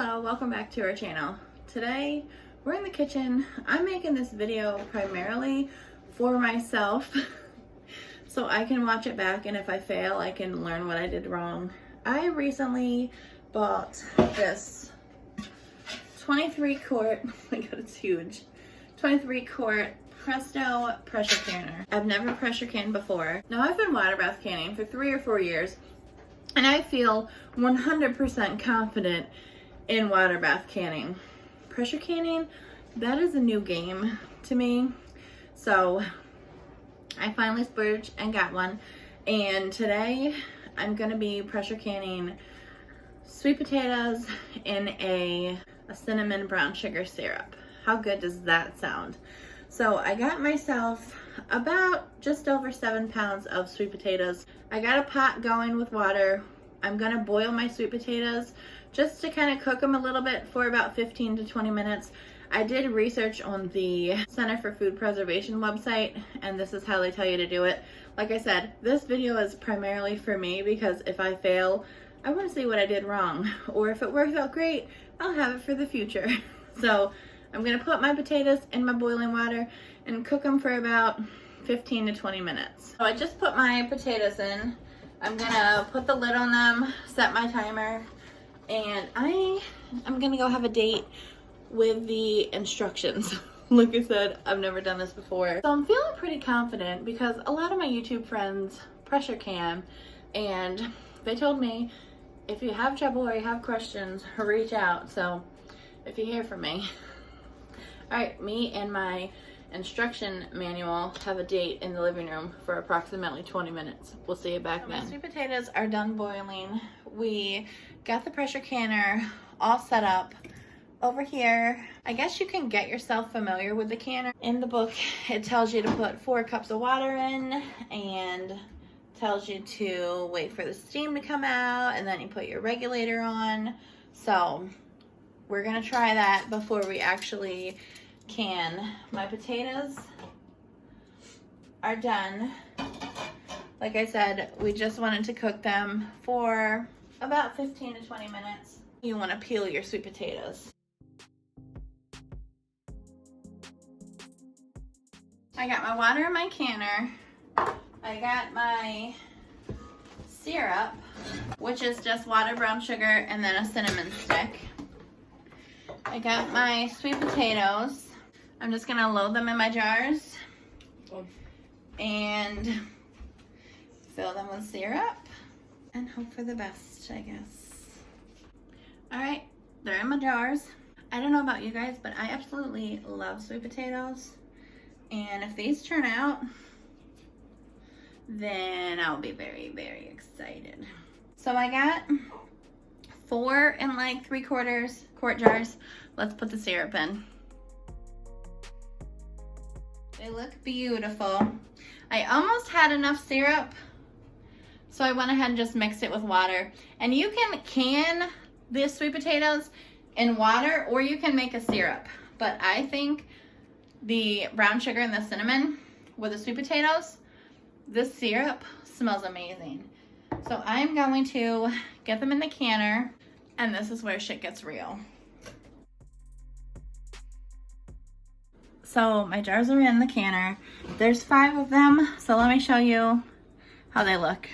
Hello, welcome back to our channel. Today we're in the kitchen. I'm making this video primarily for myself so I can watch it back, and if I fail I can learn what I did wrong. I recently bought this 23 quart, oh my god, it's huge, 23 quart Presto pressure canner. I've never pressure canned before. Now I've been water bath canning for 3 or 4 years and I feel 100% confident in water bath canning. Pressure canning, that is a new game to me. So I finally splurged and got one. And today I'm gonna be pressure canning sweet potatoes in a cinnamon brown sugar syrup. How good does that sound? So I got myself about just over 7 pounds of sweet potatoes. I got a pot going with water. I'm gonna boil my sweet potatoes just to kind of cook them a little bit for about 15 to 20 minutes. I did research on the Center for Food Preservation website, and this is how they tell you to do it. Like I said, this video is primarily for me because if I fail, I want to see what I did wrong, or if it works out great, I'll have it for the future. So I'm gonna put my potatoes in my boiling water and cook them for about 15 to 20 minutes. So I just put my potatoes in. I'm gonna put the lid on them, set my timer, and I'm gonna go have a date with the instructions. Like I said, I've never done this before. So I'm feeling pretty confident because a lot of my YouTube friends pressure can, and they told me if you have trouble or you have questions, reach out. So if you hear from me. All right, me and my instruction manual have a date in the living room for approximately 20 minutes. We'll see you back then. My sweet potatoes are done boiling. We got the pressure canner all set up. Over here, I guess you can get yourself familiar with the canner. In the book, it tells you to put 4 cups of water in and tells you to wait for the steam to come out, and then you put your regulator on. So we're gonna try that before we actually can. My potatoes are done. Like I said, we just wanted to cook them for about 15 to 20 minutes. You want to peel your sweet potatoes. I got my water in my canner. I got my syrup, which is just water, brown sugar, and then a cinnamon stick. I got my sweet potatoes. I'm just gonna load them in my jars and fill them with syrup and hope for the best, I guess. All right, they're in my jars. I don't know about you guys, but I absolutely love sweet potatoes. And if these turn out, then I'll be very, very excited. So I got 4 and like 3/4 quart jars. Let's put the syrup in. They look beautiful. I almost had enough syrup, so I went ahead and just mixed it with water. And you can the sweet potatoes in water, or you can make a syrup. But I think the brown sugar and the cinnamon with the sweet potatoes, this syrup smells amazing. So I'm going to get them in the canner, and this is where shit gets real. So my jars are in the canner. There's 5 of them, so let me show you how they look.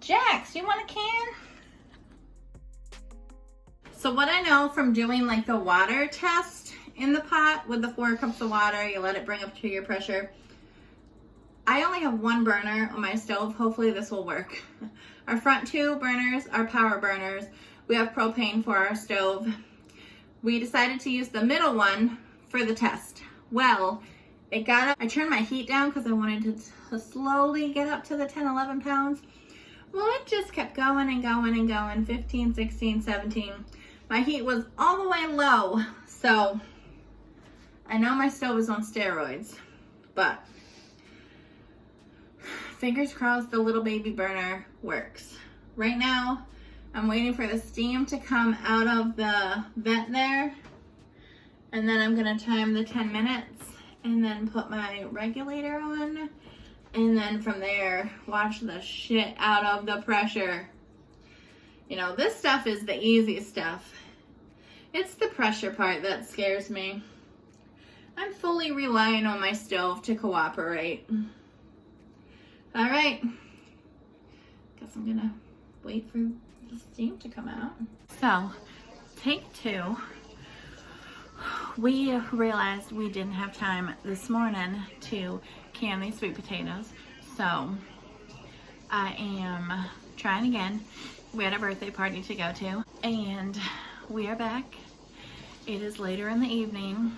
Jax, you want a can? So what I know from doing like the water test in the pot with the 4 cups of water, you let it bring up to your pressure. I only have 1 burner on my stove. Hopefully this will work. Our front 2 burners are power burners. We have propane for our stove. We decided to use the middle one for the test. Well, it got up. I turned my heat down because I wanted to slowly get up to the 10, 11 pounds. Well, it just kept going and going and going. 15, 16, 17. My heat was all the way low. So I know my stove is on steroids, but fingers crossed the little baby burner works. Right now, I'm waiting for the steam to come out of the vent there. And then I'm gonna time the 10 minutes and then put my regulator on. And then from there, watch the shit out of the pressure. You know, this stuff is the easy stuff. It's the pressure part that scares me. I'm fully relying on my stove to cooperate. All right. Guess I'm gonna wait for the steam to come out. So, take 2. We realized we didn't have time this morning to can these sweet potatoes. So, I am trying again. We had a birthday party to go to, and we are back. It is later in the evening,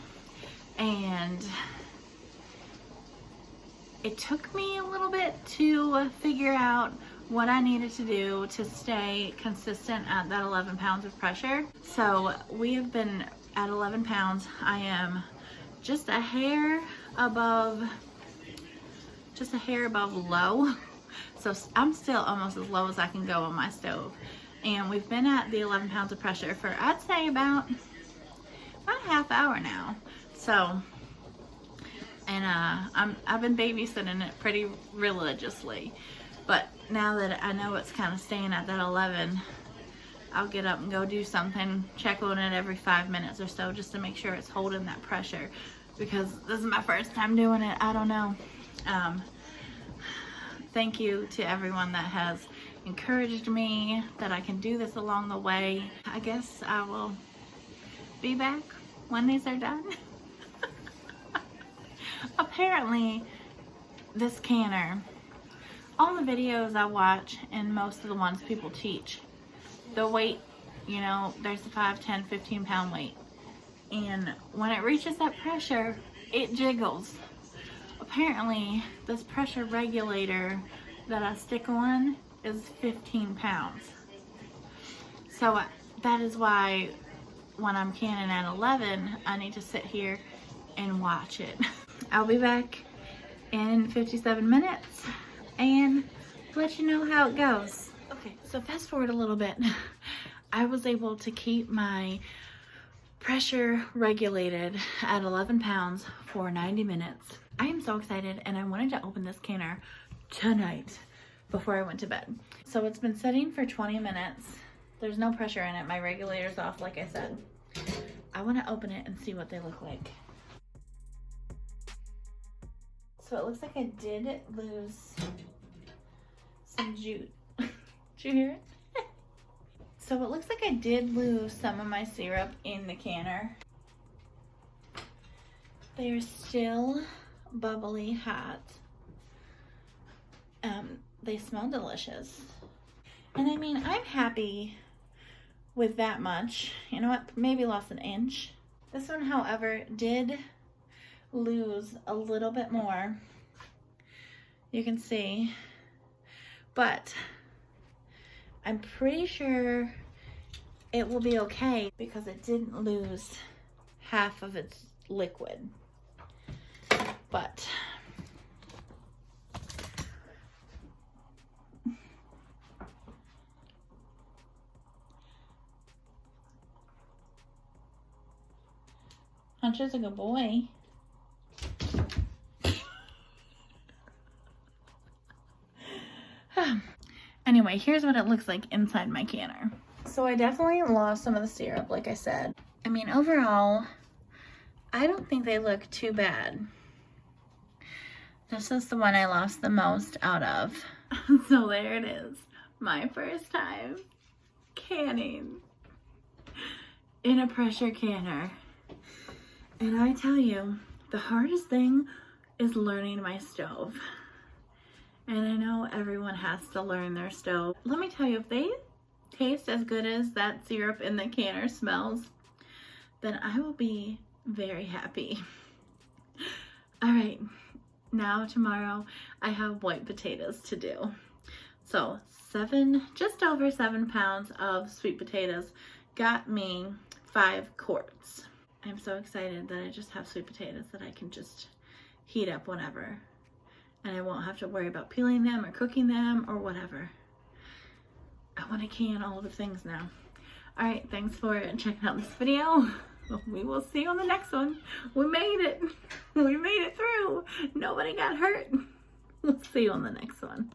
and it took me a little bit to figure out what I needed to do to stay consistent at that 11 pounds of pressure. So we have been at 11 pounds. I am just a hair above low. So I'm still almost as low as I can go on my stove. And we've been at the 11 pounds of pressure for, I'd say, about a half hour now. So, and I've been babysitting it pretty religiously. But now that I know it's kind of staying at that 11, I'll get up and go do something, check on it every 5 minutes or so just to make sure it's holding that pressure. Because this is my first time doing it. I don't know. Thank you to everyone that has encouraged me that I can do this along the way. I guess I will be back when these are done. Apparently, this canner, all the videos I watch and most of the ones people teach, the weight, you know, there's the 5, 10, 15 pound weight. And when it reaches that pressure, it jiggles. Apparently, this pressure regulator that I stick on is 15 pounds. So that is why when I'm canning at 11, I need to sit here and watch it. I'll be back in 57 minutes and let you know how it goes. Okay, so fast forward a little bit. I was able to keep my pressure regulated at 11 pounds for 90 minutes. I am so excited, and I wanted to open this canner tonight before I went to bed. So it's been setting for 20 minutes. There's no pressure in it. My regulator's off, like I said. I want to open it and see what they look like. So it looks like I did lose some jute. Did you hear it? So it looks like I did lose some of my syrup in the canner. They are still bubbly hot. They smell delicious. And I mean, I'm happy with that much. You know what? Maybe lost an inch. This one, however, did lose a little bit more. You can see. But I'm pretty sure it will be okay because it didn't lose half of its liquid. But Hunter's a good boy. Anyway, here's what it looks like inside my canner. So I definitely lost some of the syrup, like I said. I mean, overall, I don't think they look too bad. This is the one I lost the most out of. So there it is. My first time canning in a pressure canner. And I tell you, the hardest thing is learning my stove. And I know everyone has to learn their stove. Let me tell you, if they taste as good as that syrup in the canner smells, then I will be very happy. All right, now tomorrow I have white potatoes to do. So just over 7 pounds of sweet potatoes got me 5 quarts. I'm so excited that I just have sweet potatoes that I can just heat up whenever. And I won't have to worry about peeling them or cooking them or whatever. I want to can all the things now. All right, thanks for checking out this video. We will see you on the next one. We made it. We made it through. Nobody got hurt. We'll see you on the next one.